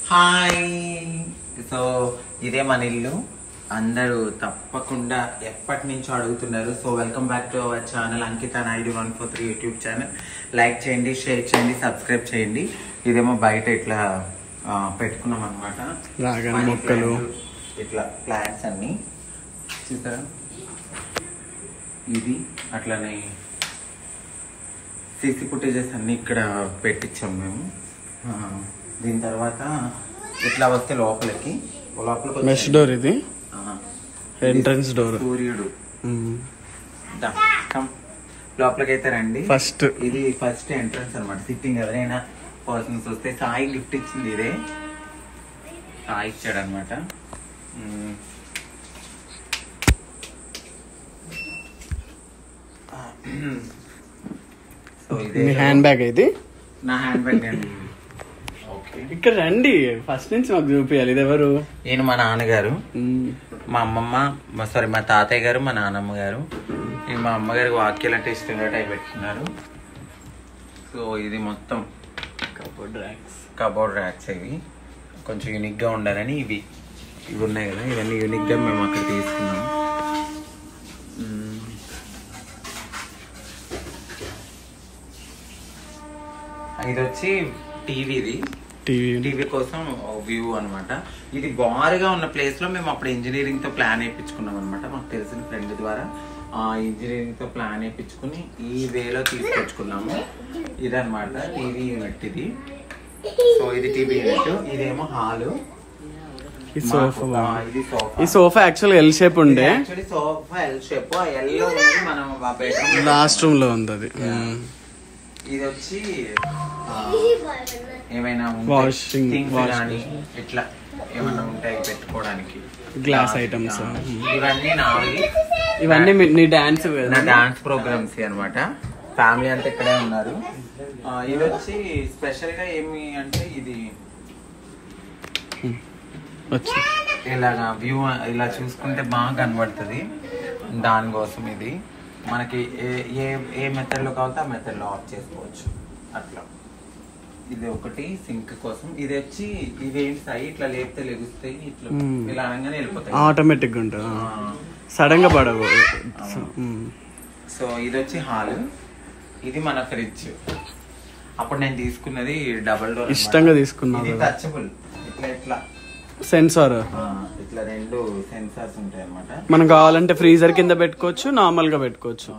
Hi. So ఇదే మన ఇల్లు. అందరూ తప్పకుండా ఎప్పటి నుంచో అడుగుతున్నారు. So welcome back to our channel Ankita Naidu 143 YouTube channel. Like చేయండి, షేర్ చేయండి, సబ్స్క్రైబ్ చేయండి. ఇదేమో బయట ఇట్లా పెట్టుకున్నాం అనమాట. మొక్కలు ఇట్లా ప్లాంట్స్ అన్ని చూసారా. ఇది అట్లానే సీసీ ఫుటేజెస్ అన్ని ఇక్కడ పెట్టించాం మేము. దీని తర్వాత ఇట్లా వస్తే లోపలికి మెష్ డోర్, ఇది ఎంట్రన్స్ డోర్. సూర్యుడు లోపలికి అయితే రండి. ఫస్ట్ ఇది ఫస్ట్ ఎంట్రన్స్ అనమాట. సిట్టింగ్ ఎవరైనా పర్సన్స్ వస్తే సాయి గిఫ్ట్ ఇచ్చింది. ఇదే సాయి ఇచ్చాడు అనమాట. సో ఇది హ్యాండ్ బ్యాగ్. ఇది నా హ్యాండ్ బ్యాగ్ అండి. ఇక్కడ రండి, ఫస్ట్ నుంచి మాకు చూపించాలి. ఇది ఎవరు? నేను మా నాన్నగారు, మా అమ్మమ్మ, మా తాతయ్య గారు, మా నాన్నమ్మ గారు. మా అమ్మగారికి వాక్యాలు అంటే ఇష్టంగా టైప్ పెట్టుకున్నారు. సో ఇది మొత్తం కబోర్డ్ ర్యాక్స్. ఇవి కొంచెం యూనిక్గా ఉండాలని ఇవి ఉన్నాయి కదా, ఇవన్నీ యూనిక్గా మేము అక్కడ తీసుకున్నాము. ఇది వచ్చి టీవీ కోసం వ్యూ అనమాట. ఇది బారుగా ఉన్న ప్లేస్ లో మేము అప్పుడు ఇంజనీరింగ్ తో ప్లాన్ వేయించుకున్నాం అనమాట. మాకు తెలిసిన ఫ్రెండ్ ద్వారా ఇంజనీరింగ్ తో ప్లాన్ వేయించుకుని ఈ వేలో తీసుకొచ్చుకున్నాము. ఇదనమాట టీవీ యూనిట్. ఇది సో ఇది టీవీ యూనిట్. ఇదేమో హాలు. ఈ సోఫా యాక్చువల్ ఎల్ షేప్ ఉండే. Sofa L shape. ఎల్ లో మనం లాస్ట్ రూమ్ లో ఉంది అది. ఇది వచ్చి ఏమైనా వాషింగ్ కానీ ఇట్లా ఏమైనా ఉంటాయి పెట్టుకోవడానికి గ్లాస్ ఐటమ్స్. ఇవన్నీ నావి. ఇవన్నీ నీ డాన్స్ ప్రోగ్రామ్స్ అనమాట. ఫ్యామిలీ అంతా ఇక్కడే ఉన్నారు. ఇది వచ్చి స్పెషల్ గా ఏమి అంటే ఇది ఇలాగా వ్యూ ఇలా చూసుకుంటే బాగా కనబడుతుంది. దానికోసం ఇది మనకి ఏ మెథడ్ లో కావాలంటే ఆ మెథడ్ లో ఆఫ్ చేసుకోవచ్చు అట్లా. ఇది ఒకటి సింక్ కోసం. ఇది వచ్చి ఇవేంటి సాయి ఇట్లా లేపితే లెగుస్తాయి, ఇట్లా ఇలా అనగానే వెళ్ళిపోతాయి, ఆటోమేటిక్ గా ఉంటుంది, సడన్ గా పడవు. సో ఇది వచ్చి హాల్. ఇది మన ఫ్రిడ్జ్. అప్పుడు నేను తీసుకున్నది డబుల్ డోర్, ఇష్టంగా తీసుకున్నా. ఇది టచబుల్. ఇట్లా ఇట్లా సెన్సార్, ఇట్లా రెండు సెన్సార్స్ ఉంటాయి అన్నమాట. మనం కావాలంటే ఫ్రీజర్ కింద పెట్టుకోవచ్చు, నార్మల్ గా పెట్టుకోవచ్చు.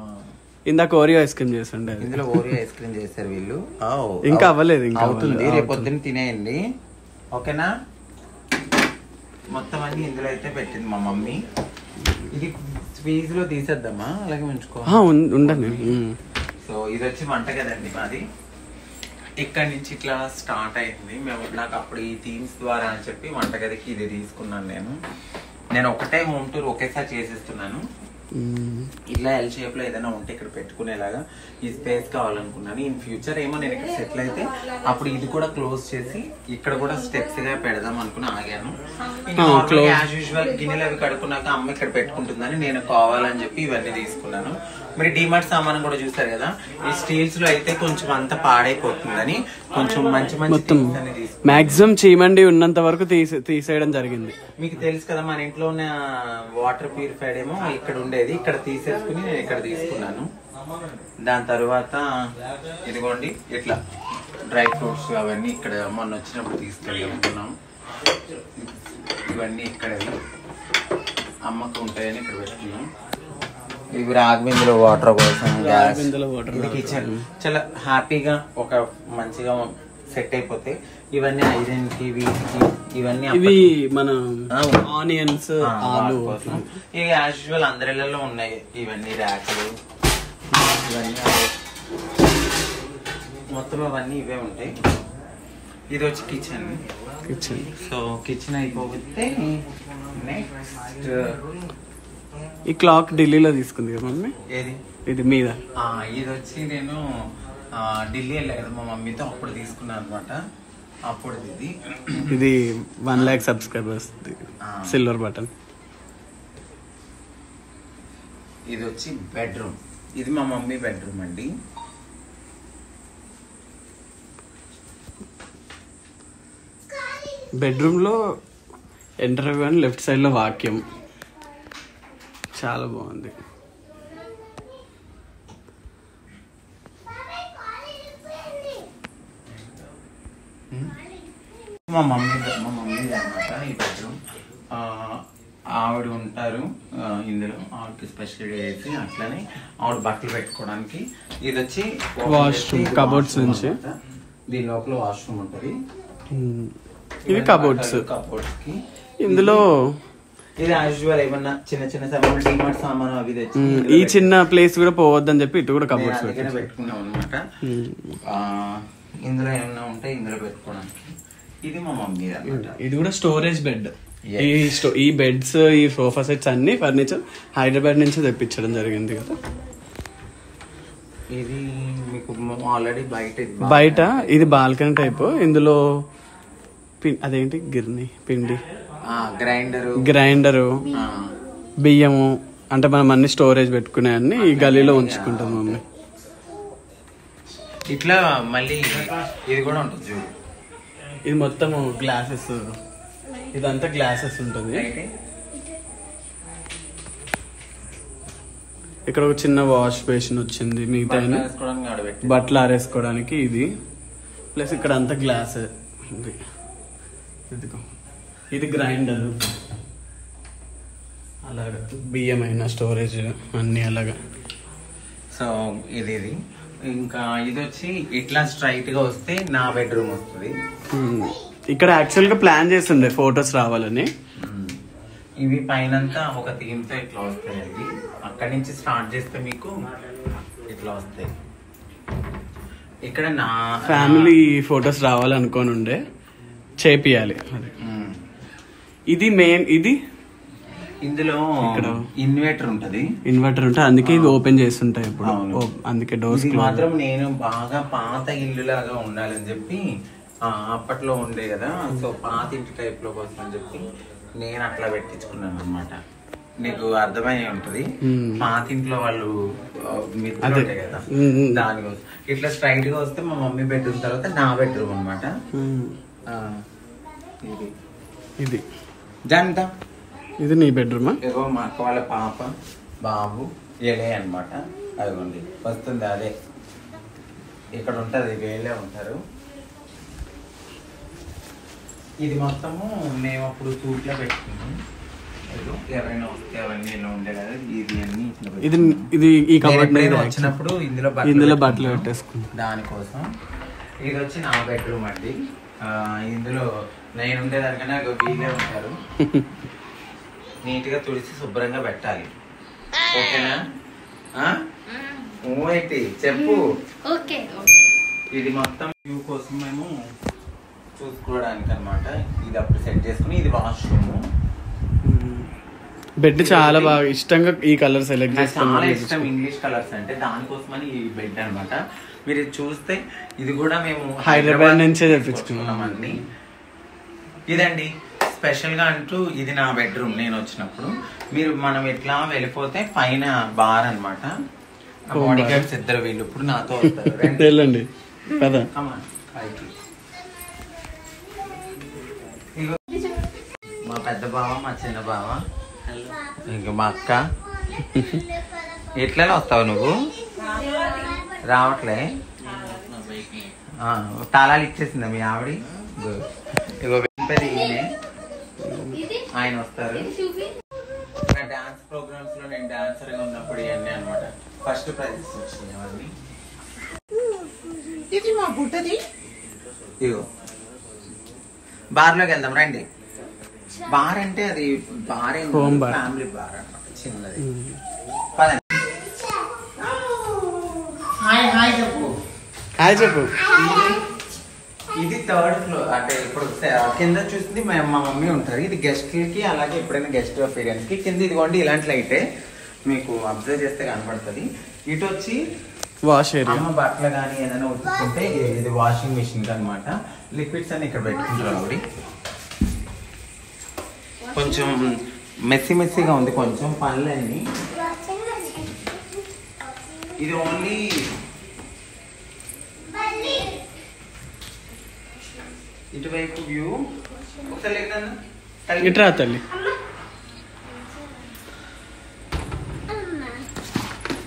ఇందాక ఓరియో ఐస్ క్రీమ్ చేసండి. ఇందులో ఓరియో ఐస్ క్రీమ్ చేశారు వీళ్ళు. ఇంకా అవ్వలేదు, ఇంకా అవుతుంది. రేపు పొద్దున్న తినేయండి, ఓకేనా? మొత్తం అన్ని ఇందులో అయితే పెట్టింది మా మమ్మీ. ఇది ఫ్రీజ్ లో తీసేద్దామా అలాగే ఉంచుకో ఉండండి. సో ఇది వచ్చి వంట కదండి మాది. ఇక్కడ నుంచి ఇట్లా స్టార్ట్ అయింది. నాకు అప్పుడు ఈ థీమ్స్ ద్వారా అని చెప్పి వంటగదికి ఇది తీసుకున్నాను. నేను ఒకటే హోమ్ టూర్ ఒకేసారి చేసేస్తున్నాను. ఇట్లా ఎల్ షేప్ లో ఏదైనా ఉంటే ఇక్కడ పెట్టుకునేలాగా ఈ స్పేస్ కావాలనుకున్నాను. ఇన్ ఫ్యూచర్ ఏమో నేను ఇక్కడ సెటిల్ అయితే అప్పుడు ఇది కూడా క్లోజ్ చేసి ఇక్కడ కూడా స్టెప్స్ గా పెడదాం అనుకుని ఆగాను. యాజ్ యూజువల్ గిన్నెలు అవి కడుక్కున్నాక అమ్మ ఇక్కడ పెట్టుకుంటుందని నేను కావాలని చెప్పి ఇవన్నీ తీసుకున్నాను. మీరు డిమార్ట్ సామాన్ కూడా చూసారు కదా, ఈ స్టీల్స్ లో అయితే కొంచెం అంత పాడైపోతుందని కొంచెం మంచి మంచి మాక్సిమం చీమండి ఉన్నంత వరకు తీసేయడం జరిగింది. మీకు తెలుసు కదా, మన ఇంట్లో ఉన్న వాటర్ ప్యూరిఫైడ్ ఏమో ఇక్కడ ఉండేది, ఇక్కడ తీసేసుకుని నేను ఇక్కడ తీసుకున్నాను. దాని తర్వాత ఇదిగోండి ఇట్లా డ్రై ఫ్రూట్స్ అవన్నీ ఇక్కడ మొన్న వచ్చినప్పుడు తీసుకెళ్ళాం. ఇవన్నీ ఇక్కడ అమ్మకు ఉంటాయని ఇక్కడ పెట్టుకున్నాం. ఇవి రాగబిందులో వాటర్ కోసం, ఇది కిచెన్. చాలా హ్యాపీగా ఒక మంచిగా సెట్ అయిపోతే ఇవన్నీ ఐరన్ కి ఇవన్నీ ఇవి మన ఆనియన్స్ ఆలు ఇవి యాజ్ యూజువల్ అందరిలో ఉన్నాయి. ఇవన్నీ ర్యాక్లు ఇవన్నీ మొత్తం అవన్నీ ఇవే ఉంటాయి. ఇది వచ్చి కిచెన్. సో కిచెన్ అయిపోతే నెక్స్ట్ ఈ క్లాక్ ఢిల్లీలో తీసుకుంది కదా మమ్మీ. ఏది? ఇది మీద. ఇది వచ్చి నేను ఢిల్లీ వెళ్ళా కదా మా మమ్మీతో, అప్పుడు తీసుకున్నాను అనమాట. అప్పుడు ఇది 1 lakh సబ్స్క్రైబర్స్ సిల్వర్ బటన్. ఇది వచ్చి బెడ్రూమ్. ఇది మా మమ్మీ బెడ్రూమ్ అండి. బెడ్రూమ్లో ఎంటర్ అవ్వగానే లెఫ్ట్ సైడ్లో వాక్యం చాలా బాగుంది. మా మమ్మీ అన్నమాట ఈ బెడ్రూమ్. ఆవిడ ఉంటారు ఇందులో, ఆవిడకి స్పెషల్గా వేసి అట్లనే ఆవిడ బట్టలు పెట్టుకోవడానికి. ఇది వచ్చి వాష్రూమ్ కబోర్డ్స్ నుంచి, దీని లోపల వాష్రూమ్ ఉంటుంది. ఇవి కబోర్డ్స్ కి ఇందులో. ఇది యూజువల్ ఏమన్నా చిన్న చిన్న సామాన్, డిమార్ట్ సామాన్ అవి తెచ్చి ఈ చిన్న ప్లేస్ కూడా పోవద్దని చెప్పి ఇటు కూడా కబోర్డ్స్ పెట్టుకున్నాం అనమాట. ఇందులో ఏమన్నా ఉంటే ఇందులో పెట్టుకోవడానికి. ఇది మా మమ్మీ అన్నమాట. ఇది కూడా స్టోరేజ్ బెడ్. ఈ బెడ్స్, ఈ సోఫా సెట్స్ అన్ని ఫర్నిచర్ హైదరాబాద్ నుంచి తెప్పించడం జరిగింది కదా. ఇది మీకు ఆల్రెడీ బయట ఇది బాల్కనీ టైప్. ఇందులో అదేంటి గిర్ని పిండి, గ్రైండరు, బియ్యము, అంటే మనం అన్ని స్టోరేజ్ పెట్టుకునే అన్ని ఈ గలీలో ఉంచుకుంటాం మమ్మీ. ఇట్లా మళ్ళీ ఇది కూడా ఉంటుంది చూడు. ఇది మొత్తం గ్లాసెస్, ఇదంతా గ్లాసెస్ ఉంటుంది. ఇక్కడ ఒక చిన్న వాష్ బేసిన్ వచ్చింది, మిగతా బట్టలు ఆరేసుకోవడానికి ఇది. ప్లస్ ఇక్కడ అంతా గ్లాస్ ఉంది. ఇది గ్రైండర్, అలాగా బియ్యం అయినా స్టోరేజ్ అన్ని అలాగా. సో ఇది ఇంకా ఇది వచ్చి ఇట్లా స్ట్రైట్ గా వస్తే నా బెడ్రూమ్ వస్తుంది. ఇక్కడ యాక్చువల్ గా ప్లాన్ చేస్తుండే ఫొటోస్ రావాలని. ఇవి పైనంతా ఒక థీమ్ తో ఇట్లా వస్తాయి. అవి అక్కడి నుంచి స్టార్ట్ చేస్తే మీకు ఇట్లా వస్తాయి. ఇక్కడ నా ఫ్యామిలీ ఫొటోస్ రావాలనుకోని ఉండే, చేపియాలి. ఇది మెయిన్. ఇది ఇందులో ఇన్వర్టర్ ఉంటది. అందుకే ఇది ఓపెన్ చేస్తుంటాయి ఇప్పుడు. అందుకే డోర్స్ మాత్రం నేను బాగా పాత ఇల్లు లాగా ఉండాలని చెప్పి, అప్పట్లో ఉండే కదా, సో పాత ఇంటి టైప్ లో కోసం అని చెప్పి నేను అట్లా పెట్టించుకున్నాను అనమాట. నీకు అర్థమై ఉంటది, పాత ఇంట్లో వాళ్ళు మిత్రులు ఉంటాయి కదా, దానికోసం. ఇట్లా స్ట్రైట్ గా వస్తే మా మమ్మీ బెడ్రూమ్ తర్వాత నా బెడ్రూమ్ అనమాట. ఇది జంట, ఇది నీ బెడ్రూమా? ఏవో మా అక్క వాళ్ళ పాప బాబు ఏలే అనమాట. అదిగోండి వస్తుంది, అదే ఇక్కడ ఉంటది, వేలే ఉంటారు. ఇది మొత్తము మేము అప్పుడు సూట్లో పెట్టుకున్నాం. ఎవరైనా వస్తే అవన్నీ ఇలా ఉండే కదా, ఇది అన్ని ఇది ఈ కబోర్డ్ వచ్చినప్పుడు ఇందులో బట్టలు పెట్టేసుకుంటాం. దానికోసం ఇది వచ్చి నా బెడ్రూమ్ అండి. ఇందులో నేను ఉండేదానికన్నా వీళ్ళే ఉంటారు. నీట్ గా తుడిచి శుభ్రంగా పెట్టాలి, ఓకేనా? ఏంటి చెప్పు. ఇది మొత్తం వ్యూ కోసం మేము చూసుకోవడానికి అనమాట. ఇది అప్పుడు సెట్ చేసుకుని, ఇది వాష్రూమ్. బెడ్ చాలా బాగా ఇష్టంగా ఈ కలర్ సెలెక్ట్ చేస్తాను. చాలా ఇష్టం ఇంగ్లీష్ కలర్స్ అంటే, దానికోసమని ఈ బెడ్ అనమాట. మీరు చూస్తే ఇది కూడా మేము హైదరాబాద్ నుంచే తెప్పించుకున్నాం అన్ని. ఇదండి స్పెషల్ గా అంటూ ఇది నా బెడ్రూమ్. నేను వచ్చినప్పుడు మనం ఎట్లా వెళ్ళిపోతే పైన బార్ అనమాట. బాడీ గార్డ్స్ ఇద్దరు, వీళ్ళు ఇప్పుడు నాతో వెళ్ళండి కదా. మా పెద్ద బావ, మా చిన్న బావ, ఇంకా మా అక్క. ఎట్లా వస్తావు నువ్వు? రావట్లే, తాళాలు ఇచ్చేసిందా మీ ఆవిడ? ఆయన వస్తారు. నా డాన్స్ ప్రోగ్రామ్స్ లో నేను డాన్సర్ గా ఉన్నప్పుడు ఇవన్నీ అనమాట ఫస్ట్ ప్రైజెస్ వచ్చినాయి అవన్నీ. ఇది మా బుట్టది. ఇగో బార్లోకి వెళ్దాం రండి. బార్ అంటే అది బార్, ఫ్యామిలీ బార్ అనమాట, చిన్నది. హాయ్ చెప్పు. హాయ్ చెప్పు. ఇది థర్డ్ ఫ్లోర్, అంటే ఇప్పుడు కింద చూసింది మా మమ్మీ ఉంటారు. ఇది గెస్ట్లకి, అలాగే ఎప్పుడైనా గెస్ట్ అపీరియన్స్ కి కింద ఇదిగోండి ఇలాంటి లైటే మీకు అబ్జర్వ్ చేస్తే కనపడుతుంది. ఇటు వచ్చి వాష్ ఏరియా, అమ్మ బట్టలు కానీ ఏదైనా ఉతుక్కుంటే ఇది వాషింగ్ మిషన్ అనమాట. లిక్విడ్స్ అని ఇక్కడ పెట్టుకుంటారు. ఆవిడ కొంచెం మెస్సీగా ఉంది కొంచెం పనులన్నీ. ఇది ఓన్లీ ఇటువైపు వ్యూ ఒకసారి ఇట్రా తల్లి.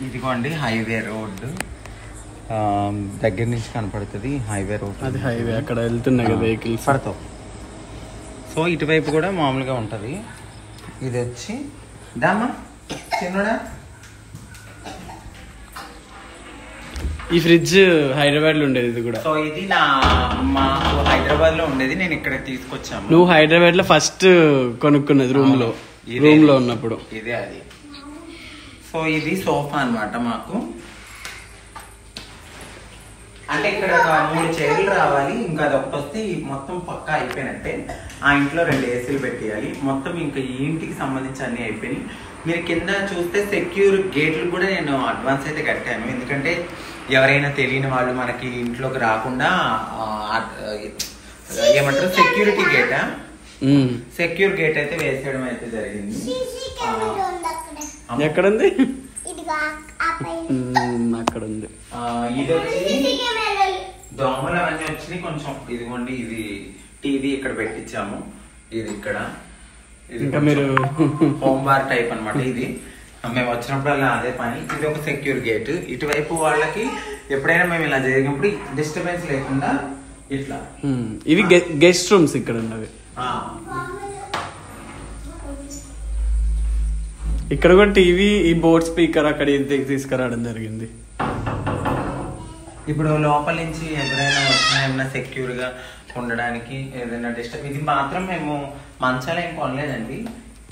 ఇదిగోండి హైవే రోడ్ దగ్గర నుంచి కనపడుతుంది. హైవే రోడ్, అది హైవే, అక్కడ వెళ్తున్నాయి కదా వెహికల్స్ పడతావు. సో ఇటువైపు కూడా మామూలుగా ఉంటుంది. ఇది వచ్చి దామా చిన్నడా. ఈ ఫ్రిడ్జ్ హైదరాబాద్ లో ఉండేది, ఇది కూడా. సో ఇది మాకు హైదరాబాద్ లో ఉండేది, నేను ఇక్కడ తీసుకొచ్చాను. నువ్వు హైదరాబాద్ లో ఫస్ట్ కొనుక్కున్నది రూమ్ లో ఉన్నప్పుడు. ఇదే అది. సో ఇది సోఫా అన్నమాట మాకు. అంటే ఇక్కడ 3 చైర్లు రావాలి, ఇంకా అది ఒకటి వస్తే మొత్తం పక్కా అయిపోయినట్టే. ఆ ఇంట్లో 2 ఏసీలు పెట్టేయాలి. మొత్తం ఇంకా ఈ ఇంటికి సంబంధించి అన్ని అయిపోయినాయి. మీరు కింద చూస్తే సెక్యూర్ గేట్లు కూడా నేను అడ్వాన్స్ అయితే కట్టాను. ఎందుకంటే ఎవరైనా తెలియని వాళ్ళు మనకి ఇంట్లోకి రాకుండా ఏమంటారు సెక్యూరిటీ గేటా, సెక్యూర్ గేట్ అయితే వేసేయడం అయితే జరిగింది. ఎక్కడుంది? అక్కడ ఉంది. ఇది వచ్చి దోమలు అవన్నీ వచ్చి కొంచెం ఇదిగోండి, ఇది టీవీ ఇక్కడ పెట్టించాము. ఇది ఇక్కడ ఇంకా మీరు హోమ్ బార్ టైప్ అన్నమాట. ఇది మేము వచ్చినప్పుడల్లా అదే పని. ఇది ఒక సెక్యూర్ గేట్. ఇటువైపు వాళ్ళకి ఎప్పుడైనా మేము ఇలా జరిగినప్పుడు డిస్టర్బెన్స్ లేకుండా ఇట్లా. ఇవి గెస్ట్ రూమ్స్ ఇక్కడ ఉన్నవి. ఇక్కడ కూడా టీవీ, ఈ బోర్డ్ స్పీకర్ అక్కడ తీసుకురావడం జరిగింది. ఇప్పుడు లోపల నుంచి ఎవరైనా వచ్చినా ఏమైనా సెక్యూర్ గా ఉండడానికి ఏదైనా డిస్టర్బ్. ఇది మాత్రం మేము మంచాలు ఏం కొనలేదండి.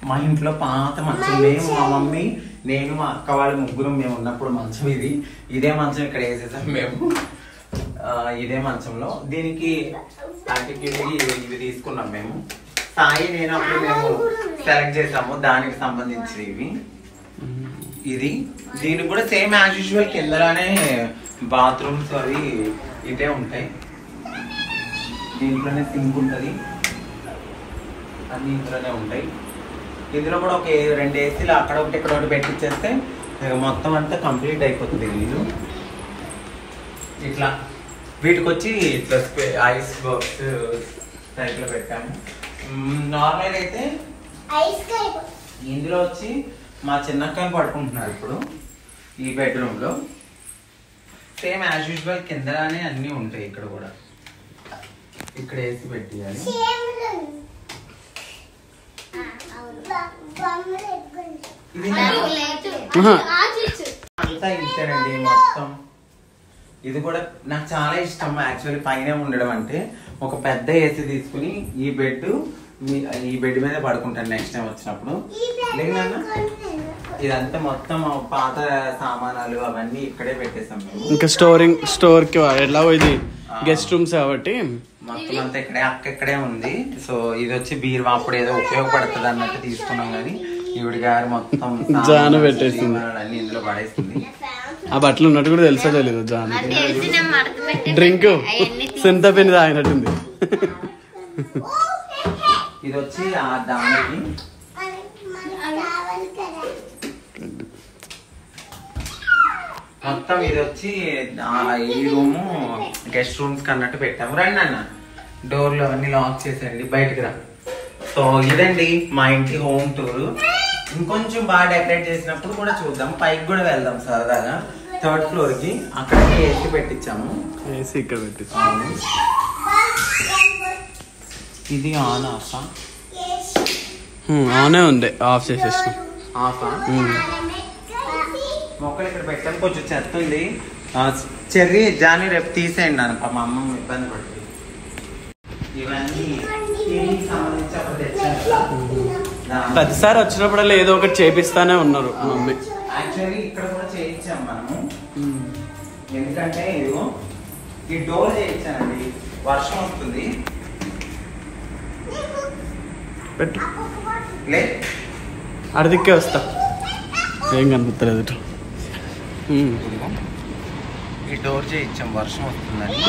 మా ఇంట్లో పాత మంచం, మేము మా మమ్మీ నేను మా అక్క వాళ్ళు ముగ్గురం మేము ఉన్నప్పుడు మంచం ఇది. ఇదే మంచం ఇక్కడ వేసేసాం మేము. ఇదే మంచంలో దీనికి ఇవి తీసుకున్నాం మేము. సాయి నేను అప్పుడు మేము సెలెక్ట్ చేసాము దానికి సంబంధించి ఇవి. ఇది దీనికి కూడా సేమ్ యాజ్ యూజువల్ కిందలానే బాత్రూమ్స్ అవి ఇదే ఉంటాయి. దీంట్లోనే సింక్ ఉంటుంది, అన్ని ఇంట్లోనే ఉంటాయి. ఇందులో కూడా ఒక 2 ఏసీలు అక్కడ ఒకటి ఇక్కడ ఒకటి పెట్టించేస్తే మొత్తం అంతా కంప్లీట్ అయిపోతుంది. వీళ్ళు ఇట్లా వీటికి వచ్చి ఇట్లా ఐస్ బాక్స్ టైప్ లో పెట్టాము. నార్మల్ అయితే ఇందులో వచ్చి మా చిన్నక్కని పడుకుంటున్నారు ఇప్పుడు ఈ బెడ్రూమ్ లో. సేమ్ యాజ్ యూజువల్ కిందనే అన్ని ఉంటాయి. ఇక్కడ కూడా ఇక్కడ వేసి పెట్టేయాలి. అంతా ఇంతేనండి మొత్తం. ఇది కూడా నాకు చాలా ఇష్టం యాక్చువల్లీ పైన ఉండడం. అంటే ఒక పెద్ద ఏసీ తీసుకుని ఈ బెడ్ మీద పడుకుంటాను నెక్స్ట్ టైం వచ్చినప్పుడు. ఇదంతా మొత్తం పాత సామానాలు అవన్నీ ఇక్కడే పెట్టేసాం మేము. ఇంకా స్టోర్ కి ఎలా ఇది గెస్ట్ రూమ్స్ కాబట్టి మొత్తం అంతా ఇక్కడే అక్కడే ఉంది. సో ఇది వచ్చి బీరువా అప్పుడు ఏదో ఉపయోగపడుతుంది అన్నట్టు తీసుకున్నాం. కానీ ఈవిడి గారు మొత్తం జాన పెట్టేసింది, అన్ని ఇందులో పడేసింది. ఆ బట్టలు ఉన్నట్టు కూడా తెలుసా తెలీదు జాన. డ్రింక్ సింతపిని తాగినట్టుంది. ఇది వచ్చి దానికి మొత్తం ఇది వచ్చి ఈ రూము గెస్ట్ రూమ్స్ కన్నట్టు పెట్టాము. రండి అన్న, డోర్లు అవన్నీ లాక్ చేసేయండి, బయటకు రా. సో ఇదండి మా ఇంటి హోమ్ టూర్. ఇంకొంచెం బాగా డెకరేట్ చేసినప్పుడు కూడా చూద్దాం. పైకి కూడా వెళ్దాం సరదాగా 3rd ఫ్లోర్ కి. అక్కడ ఏసీ పెట్టించాము. ఏసీ ఇక్కడ పెట్టించాము. ఇది ఆన్ ఆఫా? ఆనే ఉంది, ఆఫ్ చేసేసి. ఆఫా? మొక్కలు ఇక్కడ పెట్టాము. కొంచెం చెత్త ఉంది. చెర్రీ జాని రేపు తీసేయండి అన్న, మా అమ్మ ఇబ్బంది పడుతుంది. ఇవన్నీ ప్రతిసారి వచ్చినప్పుడల్లా ఏదో ఒకటి చేపిస్తానే ఉన్నారు మమ్మీ. యాక్చువల్లీ ఇక్కడ కూడా చేయించాం మనము. ఎందుకంటే ఇదిగో ఈ డోర్ చేయించానండి, వర్షం వస్తుంది. పెట్టు లే అడిదిక్కే వస్తా, ఏం కనిపిస్తలేదు. ఈ డోర్ చేయించాం, వర్షం వస్తుందని.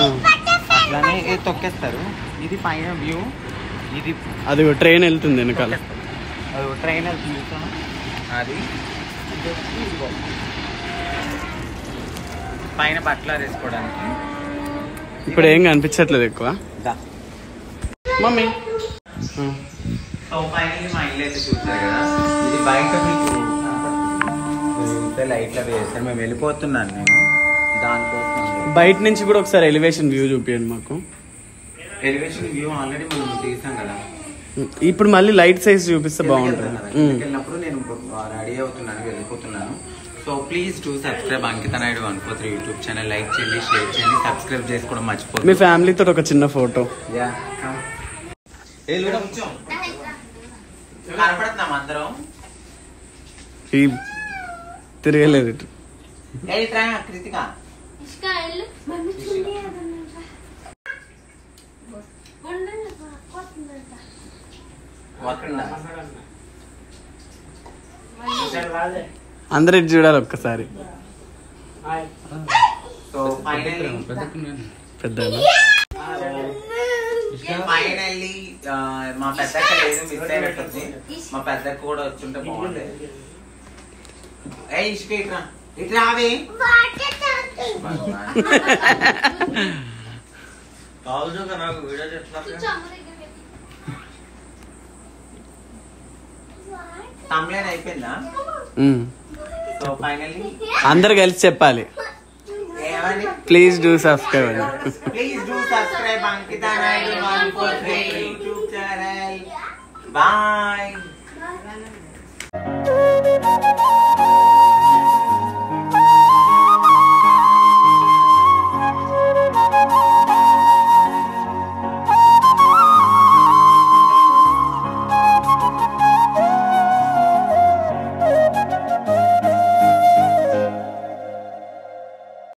అట్లానే తొక్కేస్తారు. ఇది పైన వ్యూ. ఇది అది ట్రైన్ వెళ్తుంది వెనకాల, అది ట్రైన్ వెళ్తుంది. అది పైన బట్టలు వేసుకోవడానికి. ఇప్పుడు ఏం కనిపించట్లేదు ఎక్కువ. మమ్మీ సో ఫైనల్లీ మా ఇల్లు అయితే చూస్తారు కదా, ఇది బయట మీకు లైట్లో వేస్తారు. మేము వెళ్ళిపోతున్నాను నేను దానికోసం. బయట నుంచి కూడా ఒకసారి ఎలివేషన్ వ్యూ చూపించండి మాకు. ఎలివేషన్ వ్యూ ఆల్రెడీ మనం తీసాం కదా, ఇప్పుడు మళ్ళీ లైట్ సైజ్ చూపిస్తే బాగుంటుంది. వెళ్ళినప్పుడు నేను రెడీ అవుతున్నాను, వెళ్ళిపోతున్నాను. So please do subscribe Ankita Naidu 143 YouTube channel. Like చేయండి, షేర్ చేయండి, సబ్స్క్రైబ్ చేసుకోవడం మర్చిపోతుంది. మీ ఫ్యామిలీతో ఒక చిన్న ఫోటో కనపడుతున్నాం అందరం. ఈ తిరగలేదు కృతిక అందరు ఇటు చూడాలి ఒక్కసారి. సో ఫైనల్లీ మా పెద్దక్క లేదు, మిస్ అయినట్టుంది. మా పెద్దక్క కూడా వచ్చుంటే బాగుండేది. ఇసుక ఇట్రా ఇట్రావే నాకు వీడియో చెప్తున్నా. తమ్ములేని అయిపోయిందా? సో ఫైనల్లీ అందరు కలిసి చెప్పాలి, please do subscribe. Please do subscribe Ankita Naidu 143 YouTube channel. Bye.